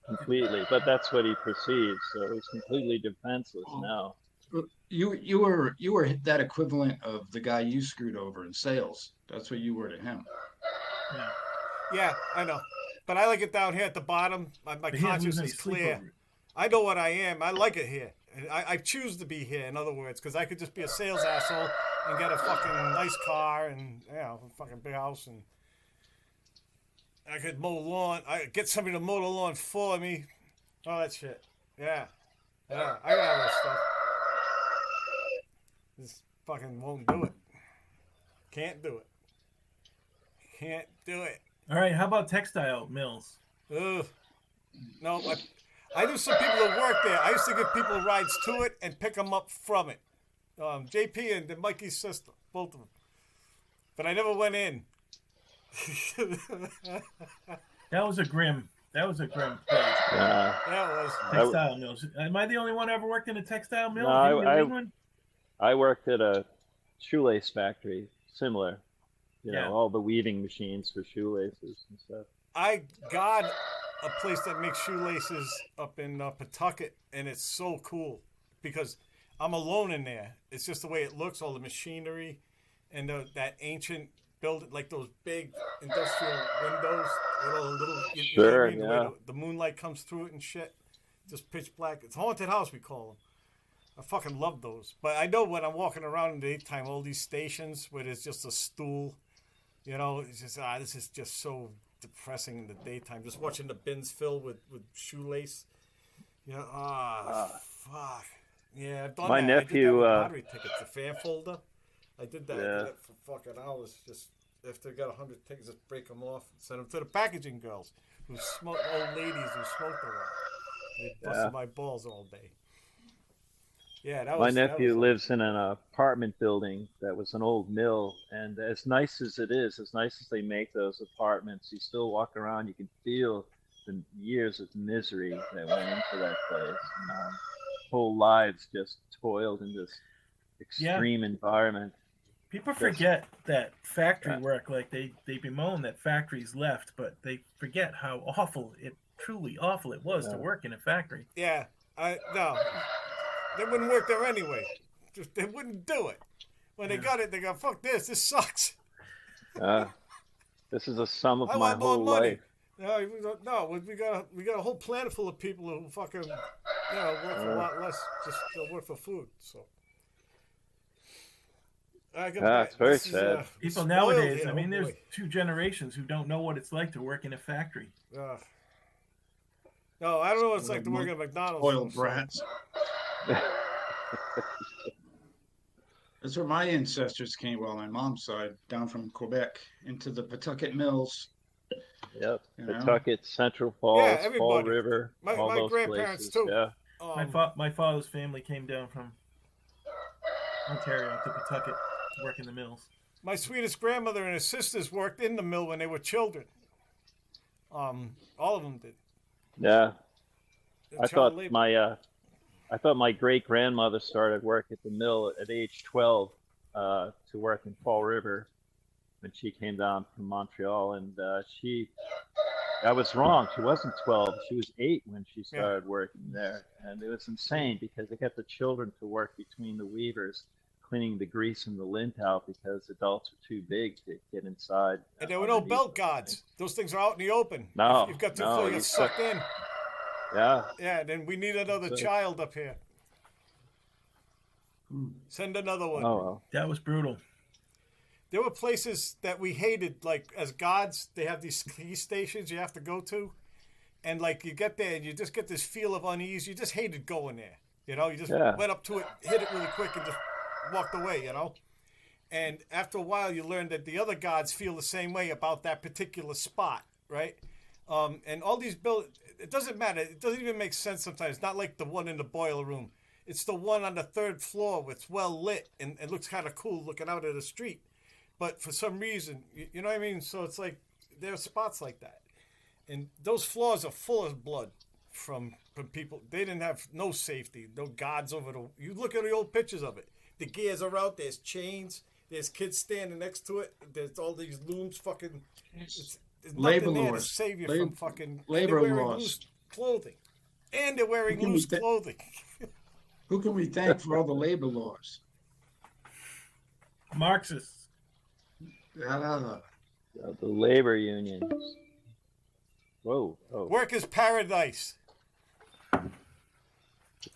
Completely, but that's what he perceives. So he's completely defenseless now. You were that equivalent of the guy you screwed over in sales. That's what you were to him. Yeah. Yeah, I know. But I like it down here at the bottom. My But he doesn't conscience lose any is sleep clear. over it. I know what I am. I like it here. I choose to be here, in other words, because I could just be a sales asshole and get a fucking nice car and, a fucking big house, and I could mow lawn. I get somebody to mow the lawn for me. All that shit. Yeah. Yeah, I got all that stuff. Just fucking won't do it. Can't do it. Can't do it. All right, how about textile mills? Ugh. No, I knew some people that worked there. I used to give people rides to it and pick them up from it. JP and Mikey's sister, both of them. But I never went in. That was a grim place. Yeah. That was. Textile mills. Am I the only one who ever worked in a textile mill? No, in New England? I worked at a shoelace factory, similar. Yeah. All the weaving machines for shoelaces and stuff. I got a place that makes shoelaces up in Pawtucket, and it's so cool because I'm alone in there. It's just the way it looks, all the machinery, and that ancient building, like those big industrial windows with all the little. You know what I mean? The way the moonlight comes through it and shit. Just pitch black. It's a haunted house, we call them. I fucking love those. But I know when I'm walking around in the daytime, all these stations where there's just a stool, it's just this is just so depressing in the daytime. Just watching the bins fill with shoelace. Fuck. Yeah, I've done My that. nephew, I did that with lottery tickets, the fan folder. I did that. Yeah. I did that for fucking hours. Just after I got 100 tickets, just break them off and send them to the packaging girls who smoke, old ladies who smoked a lot. They busted my balls all day. Yeah, that was. My nephew lives in an apartment building that was an old mill, and as nice as it is, as nice as they make those apartments, you still walk around, you can feel the years of misery that went into that place. Whole lives just toiled in this extreme environment. People forget that factory work, like they bemoan that factories left, but they forget how truly awful it was to work in a factory. Yeah, no. They wouldn't work there anyway. They wouldn't do it. When they got it, they go, fuck this. This sucks. This is a sum of I my want more whole money. life. No, we got a whole planet full of people who fucking work for a lot less, just work for food. So it's very sad. People nowadays, there's two generations who don't know what it's like to work in a factory. No, I don't know what it's like to work at McDonald's. Spoiled brats. That's where my ancestors came, on my mom's side, down from Quebec into the Pawtucket Mills. Yep, Pawtucket, Central Falls, Fall River, all my those grandparents places. too. Yeah. My father's family came down from Ontario to Pawtucket to work in the mills. My sweetest grandmother and her sisters worked in the mill when they were children. All of them did. Yeah. I thought my great grandmother started work at the mill at age 12 to work in Fall River when she came down from Montreal, and I was wrong. She wasn't 12. She was 8 when she started working there, and it was insane because they got the children to work between the weavers, cleaning the grease and the lint out because adults are too big to get inside. And there were no belt guards. Those things are out in the open. No, you've got to get sucked in. Yeah. Yeah, then we need another child up here. Send another one. Oh, well. That was brutal. There were places that we hated, like as gods, they have these ski stations you have to go to. And like you get there and you just get this feel of unease. You just hated going there. You just went up to it, hit it really quick and just walked away, And after a while you learn that the other gods feel the same way about that particular spot, right? And all these it doesn't matter. It doesn't even make sense sometimes. Not like the one in the boiler room. It's the one on the 3rd floor where it's well lit and it looks kind of cool looking out at the street. But for some reason, you know what I mean? So it's like there are spots like that. And those floors are full of blood. from people. They didn't have no safety, no guards over the. You look at the old pictures of it. The gears are out. There's chains. There's kids standing next to it. There's all these looms. Fucking. There's Labor nothing there to laws. save you from fucking. Labor they're wearing laws. loose clothing, and they're wearing Who can loose we clothing. Who can we thank for all the labor laws? Marxists. Ah, The labor unions. Whoa. Oh. Work is paradise.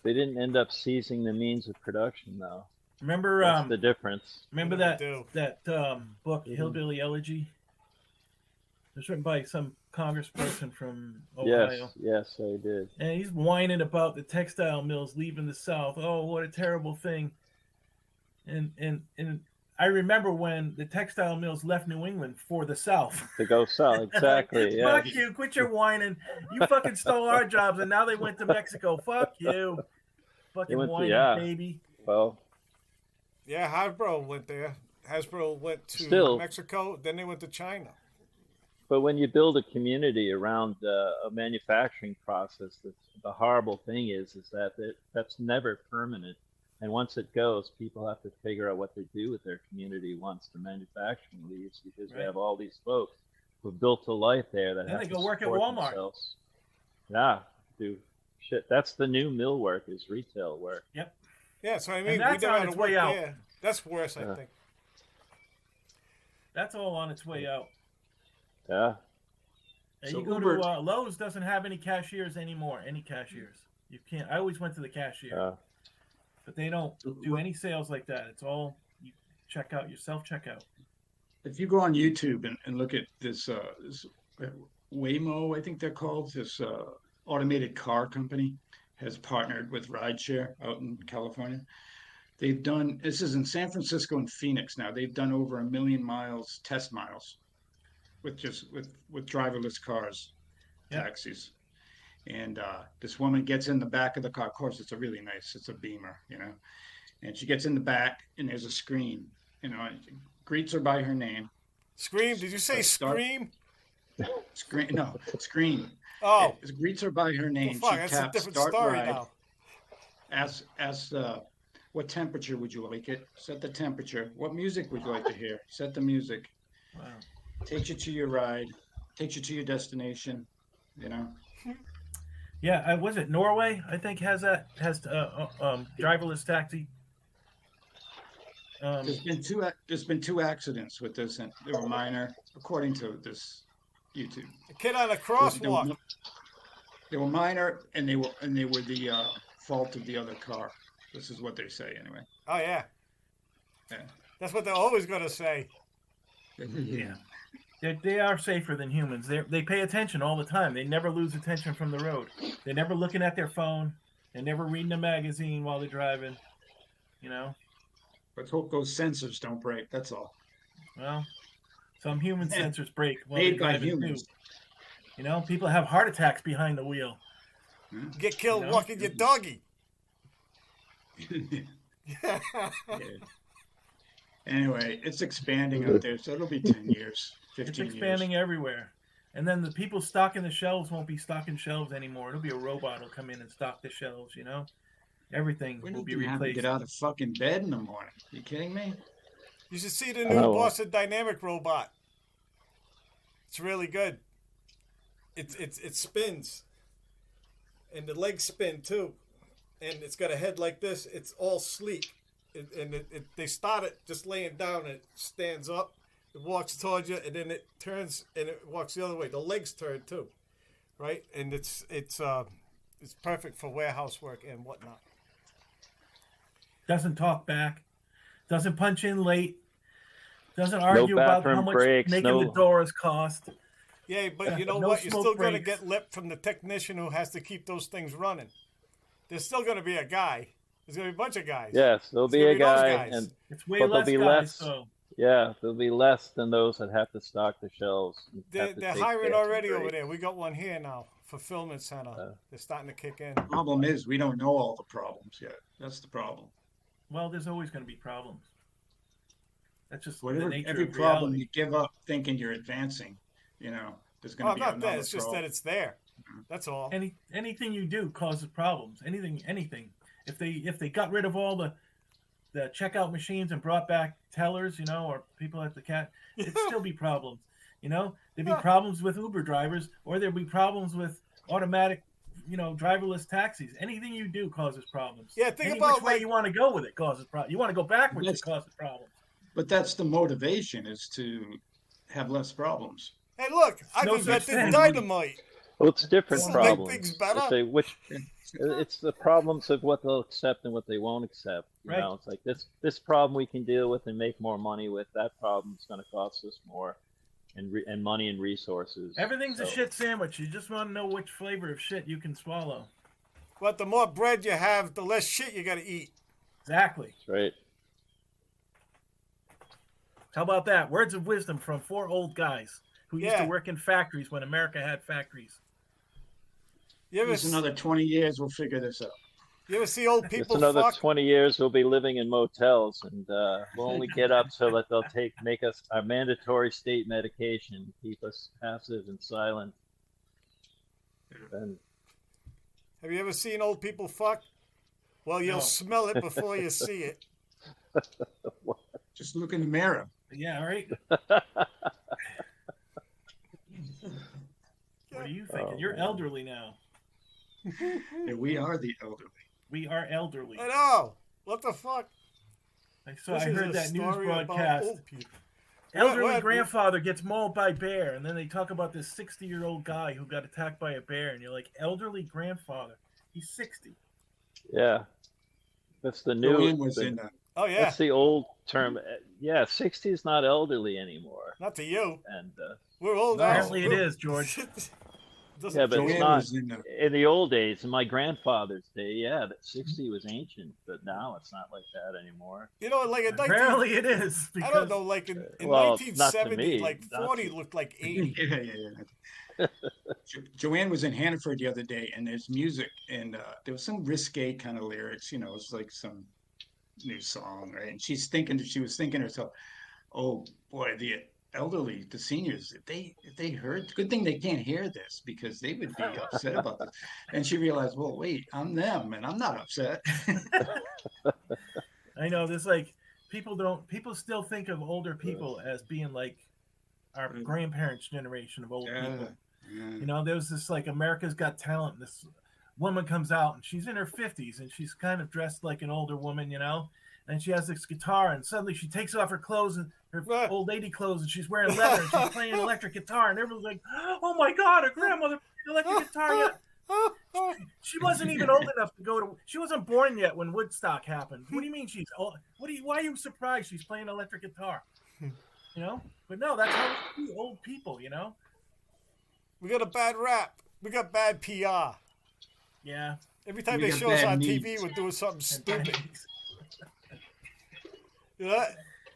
They didn't end up seizing the means of production, though. Remember, That's the difference. remember What that do book, Hillbilly Elegy? It was written by some congressperson from Ohio. Yes, I did. And he's whining about the textile mills leaving the South. Oh, what a terrible thing. And I remember when the textile mills left New England for the South. To go south, exactly. Yeah. Fuck you, quit your whining. You fucking stole our jobs and now they went to Mexico. Fuck you. Fucking went to- whining yeah. baby. Well, Yeah, Hasbro went there. Hasbro went to Still. Mexico. Then they went to China. but when you build a community around a manufacturing process, the horrible thing is that that's never permanent. And once it goes, people have to figure out what to do with their community once the manufacturing leaves, because they Right. have all these folks who built a life there that Then have they to go work at support Walmart. themselves. Yeah, do shit. That's the new mill work, is retail work. Yeah, so I mean, that's we on never had its to work way out. there. That's worse, I Yeah. think. That's all on its way out. Yeah. And So you go Uber- to Lowe's doesn't have any cashiers anymore. Any cashiers. You can't. I always went to the cashier, but they don't do any sales like that. It's all you check out, your self checkout. If you go on YouTube and look at this Waymo, I think they're called, this automated car company has partnered with Rideshare out in California. They've done, this is in San Francisco and Phoenix now. They've done over 1 million miles, test miles, with driverless cars, Yeah. taxis. And this woman gets in the back of the car. Of course, it's a Beamer, and she gets in the back and there's a screen, greets her by her name. Scream? Did you say Start- scream? Screen. Oh, It greets her by her name. fuck, She that's a taps different start story ride. now. Asks what temperature would you like it? Set the temperature. What music would you like to hear? Set the music. Wow. Takes you to your ride. Takes you to your destination. Yeah, was it Norway? I think has driverless taxi. There's been two accidents with this, and they were minor, according to this YouTube. A kid on a They crosswalk. were minor, and they were the fault of the other car. This is what they say, anyway. Oh, yeah. Yeah. That's what they're always going to say. Yeah. They are safer than humans. They pay attention all the time. They never lose attention from the road. They're never looking at their phone. They're never reading a magazine while they're driving. Let's hope those sensors don't break. That's all. Well, some human sensors break while Made they're by driving humans. too. People have heart attacks behind the wheel. Get killed No. walking your doggy. Yeah. Anyway, it's expanding out there, so it'll be 10 years, 15 It's expanding everywhere. And then the people stocking the shelves won't be stocking shelves anymore. It'll be a robot will come in and stock the shelves, Everything We will don't be even have to replaced. get out of fucking bed in the morning. You kidding me? You should see the new Oh. Boston Dynamic robot. It's really good. It spins, and the legs spin too, and it's got a head like this. It's all sleek, they start it just laying down, and it stands up. It walks towards you, and then it turns and it walks the other way. The legs turn too, right? And it's perfect for warehouse work and whatnot. Doesn't talk back. Doesn't punch in late. Doesn't argue about how bathroom much breaks, making no- the doors cost. Yeah, but you know No what? You're smoke still going to breaks. get lip from the technician who has to keep those things running. There's still going to be a guy. There's going to be a bunch of guys. Yes, there'll There's be a gonna those guy, guys. and It's way But there'll less be guys. less. So there'll be less than those that have to stock the shelves. and They're have to take hiring bathroom already over breaks. there. We got one here now, fulfillment center. They're starting to kick in. Problem is, we don't know all the problems yet. That's the problem. well, there's always going to be problems. That's just the Whatever, nature every of problem reality. you give up thinking you're advancing, there's going Oh, to be not another that. It's just problem. that it's there. That's all. Anything you do causes problems. Anything. If they got rid of all the checkout machines and brought back tellers, or people at the it'd still be problems. There'd be problems with Uber drivers, or there'd be problems with automatic, driverless taxis. Anything you do causes problems. Yeah, think about which way you want to go with it causes problems. You want to go backwards, it causes problems. But that's the motivation, is to have less problems. Hey, look, I've invented dynamite. Well, it's different This problems. Things better. It's the problems of what they'll accept and what they won't accept. Right. It's like this problem we can deal with and make more money with. That problem's going to cost us more, and money and resources. Everything's a shit sandwich. You just want to know which flavor of shit you can swallow. But the more bread you have, the less shit you got to eat. Exactly. That's right. How about that? Words of wisdom from 4 old guys who used to work in factories when America had factories. Just another 20 years, we'll figure this out. You ever see old people? Just another 20 years, we'll be living in motels, and we'll only get up so that they'll make us our mandatory state medication, keep us passive and silent. And have you ever seen old people fuck? Well, you'll smell it before you see it. Just look in the mirror. Yeah, right. What are you thinking? You're elderly now. Yeah, we are the elderly. We are elderly. I know. What the fuck? I heard that news broadcast. Elderly grandfather gets mauled by bear, and then they talk about this 60-year-old guy who got attacked by a bear, and you're like, elderly grandfather? He's 60. Yeah, that's the new. Oh yeah, that's the old term. Yeah, 60 is not elderly anymore. Not to you. And we're old now. Apparently, it is, George. Yeah, but it's not. In the old days, in my grandfather's day, that 60 was ancient, but now it's not like that anymore. Like in apparently it is. I don't know, like in 1970, like 40 looked like 80. Yeah. Joanne was in Hannaford the other day, and there's music, and there was some risque kind of lyrics. It's like some new song, right? And she was thinking to herself, "Oh boy, the elderly, the seniors, if they heard, good thing they can't hear this, because they would be upset about this." And she realized, well, wait, I'm them, and I'm not upset. I know, there's people still think of older people as being like our grandparents' generation of old people. Yeah. There's this America's Got Talent. This woman comes out, and she's in her 50s, and she's kind of dressed like an older woman, and she has this guitar, and suddenly she takes off her clothes and her old lady clothes, and she's wearing leather, and she's playing an electric guitar, and everyone's like, "Oh my God, her grandmother played electric guitar yet?" She wasn't even old enough to go to. She wasn't born yet when Woodstock happened. What do you mean she's old? Why are you surprised she's playing electric guitar? But no, that's how we do old people. We got a bad rap. We got bad PR. Yeah. Every time they show us on TV, we're doing something stupid.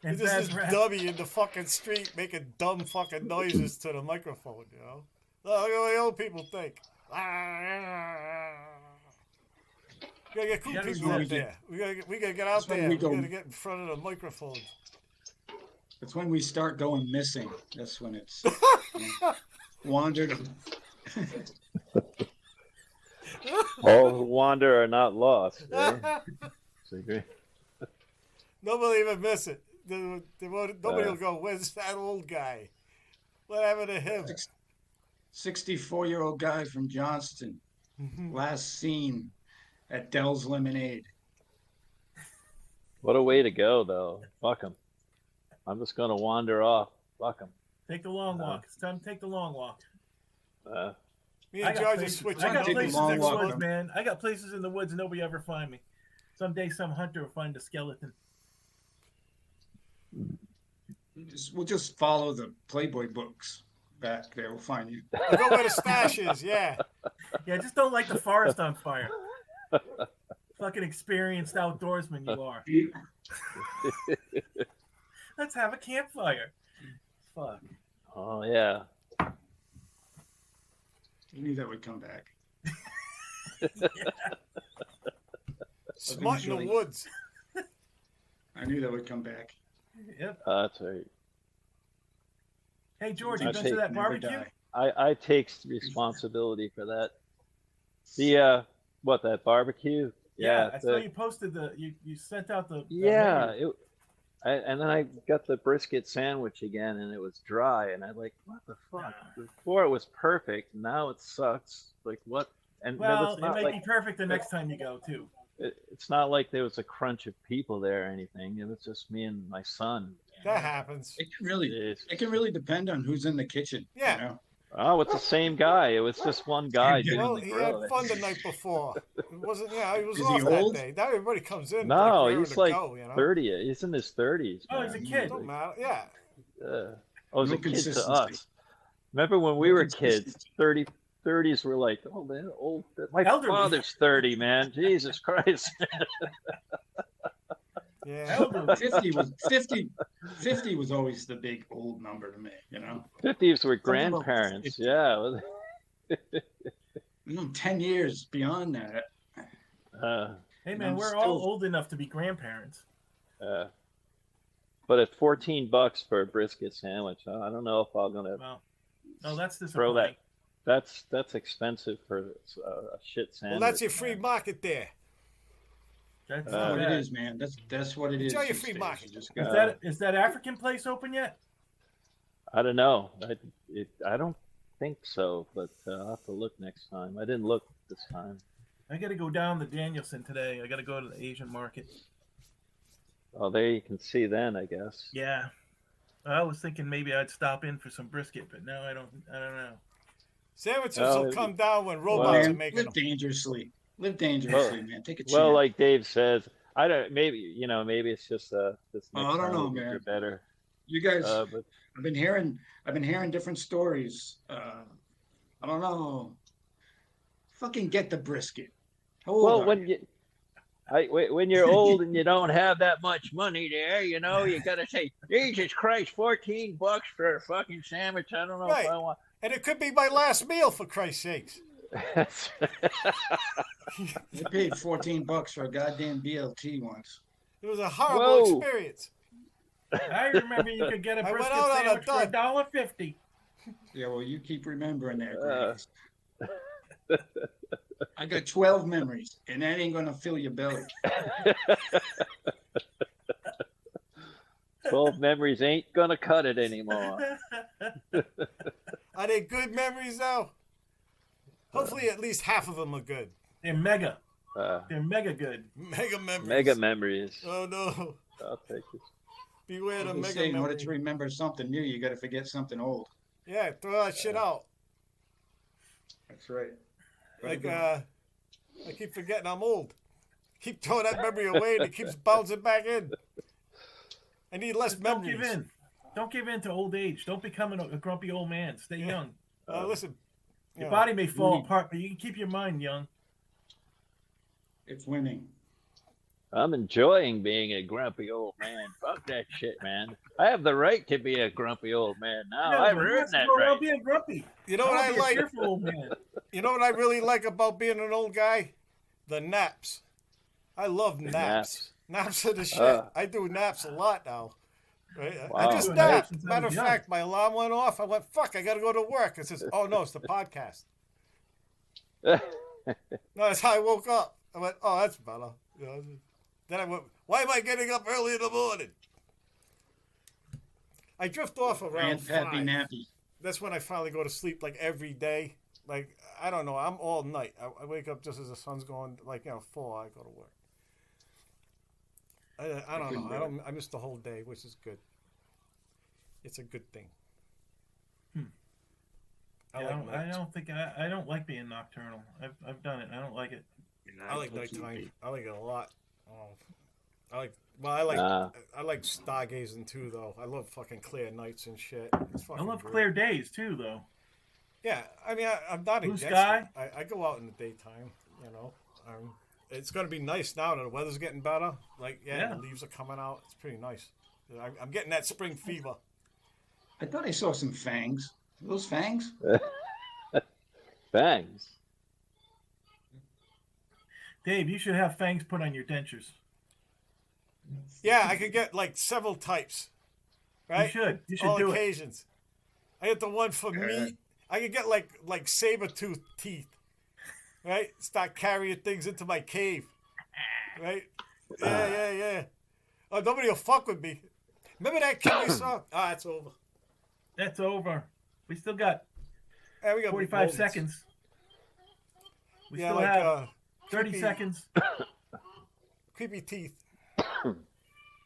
It's just this dummy in the fucking street making dumb fucking noises to the microphone, Look at what the old people think. We gotta get cool people out there. We gotta get out there. We gotta get in front of the microphones. That's when we start going missing. That's when it's wandered. All who wander are not lost. Nobody even miss it. Nobody will go, "Where's that old guy? What happened to him?" 64-year-old guy from Johnston, last seen at Dell's Lemonade. What a way to go, though. Fuck him. I'm just going to wander off. Fuck him. Take the long walk. It's time to take the long walk. Me and George just switch on. I got places in the woods, man. I got places in the woods and nobody ever find me. Someday some hunter will find a skeleton. We'll just follow the Playboy books back there. We'll find you. We'll go where the stash is, yeah. Yeah, just don't light the forest on fire. Fucking experienced outdoorsman you are. Let's have a campfire. Fuck. Oh, yeah. You knew that would come back. Smart in the woods. I knew that would come back. Yep. That's right. Hey, George, you been to that barbecue? I take responsibility for that. The that barbecue? Yeah, I saw the you posted you sent out the yeah. menu. And then I got the brisket sandwich again, and it was dry, and I like, what the fuck? Before it was perfect, now it sucks. Like what? And Well, it's it not may like be perfect the next time you go too. it's not like there was a crunch of people there or anything. It was just me and my son. That happens. It can really depend on who's in the kitchen. Yeah. You know? Oh, it's the same guy. It was just one guy doing Well, the he grill. had fun the night before. It wasn't. Yeah, he was Is he off that old? day. Now everybody comes in. No, like, he's to like go, you know? 30. He's in his 30s. Oh, he's a man. kid. Don't matter. Yeah. Oh, he's No a kid to consistency. us. Remember when we No were kids, consistency. 30s were like, oh man, old. My Elderly. father's 30, man. Jesus Christ. Yeah. Elderly. 50 was always the big old number to me, you know. 50s were about grandparents. 50. Yeah. 10 years beyond that. Hey And man, I'm we're still- all old enough to be grandparents. But at $14 for a brisket sandwich, I don't know if I'm gonna Well, no, that's throw disappointing. that. That's expensive for a shit sandwich. Well, that's your free market there. That's That's not what it bad. is, man. That's what it is. Enjoy your these free days. market. You just Is gotta- that African place open yet? I don't know. I don't think so, but I'll have to look next time. I didn't look this time. I got to go down to Danielson today. I got to go to the Asian market. Oh, there you can see then, I guess. Yeah, I was thinking maybe I'd stop in for some brisket, but now I don't know. Sandwiches Well, will come down when robots are Man, making live them. dangerously. Live dangerously, man. Take a chance. Well, like Dave says, I don't. Maybe maybe it's just this next I don't time know, will be man. better. you guys, But I've been hearing different stories. I don't know. Fucking get the brisket. How old well, are when you? when you're old and you don't have that much money there, you gotta say, Jesus Christ, $14 for a fucking sandwich. I don't know Right. if I want. And it could be my last meal, for Christ's sakes. I paid $14 for a goddamn BLT once. It was a horrible Whoa. experience. I remember you could get a I went brisket out on a sandwich for dud. $1.50. Yeah, well, you keep remembering that. Uh. Graves. I got 12 memories, and that ain't gonna fill your belly. 12 memories ain't gonna cut it anymore. Are they good memories, though? Hopefully, at least half of them are good. They're mega. Uh, They're mega good. Mega memories. mega memories. Oh, no. I'll take it. Beware the They mega say in order memory. to remember something new, you got to forget something old. Yeah, throw that shit out. That's right. Like, I keep forgetting I'm old. Keep throwing that memory away and it keeps bouncing back in. I need less Don't memories. give in. Don't give in to old age. Don't become a grumpy old man. Stay young. Listen. Your you know, body may fall winning. apart, but you can keep your mind young. It's winning. I'm enjoying being a grumpy old man. Fuck that shit, man. I have the right to be a grumpy old man now. I've but earned that I'll right. be a grumpy. You know what I I'll be a like? cheerful old man. You know what I really like about being an old guy? The naps. I love naps. Naps are the shit. I do naps a lot now. Right? I Wow. just I've been doing naps napped. since I Matter was of young. fact, my alarm went off. I went, fuck, I got to go to work. It says, oh, no, it's the podcast. No, that's how I woke up. I went, oh, that's better. You know, then I went, why am I getting up early in the morning? I drift off around Grandpappy 5. nappy. That's when I finally go to sleep, like every day. Like, I don't know, I'm all night. I wake up just as the sun's going, like, 4, I go to work. I don't couldn't know. do it. I miss the whole day, which is good. It's a good thing. I don't like being nocturnal. I've done it. I don't like it. I like nighttime. I like it a lot. I like stargazing too, though. I love fucking clear nights and shit. It's I fucking love great. clear days too, though. Yeah, I mean, I'm not Blue against sky? it. I go out in the daytime, you know. It's going to be nice now that the weather's getting better. Like, Yeah. the leaves are coming out. It's pretty nice. I'm getting that spring fever. I thought I saw some fangs. Are those fangs? Bangs. Dave, you should have fangs put on your dentures. Yeah, I could get like several types. Right? You should All do it. occasions. I get the one for Yeah. meat. I could get like saber tooth teeth, right? Start carrying things into my cave, right? Yeah. Oh, nobody will fuck with me. Remember that kid we saw? It's over. That's over. We still got Yeah, we got 45 moments. seconds. We Yeah, still like have 30 creepy- seconds. Creepy teeth.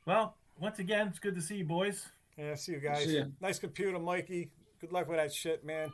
Well, once again, it's good to see you, boys. Yeah, see you guys. See ya. Nice computer, Mikey. Good luck with that shit, man.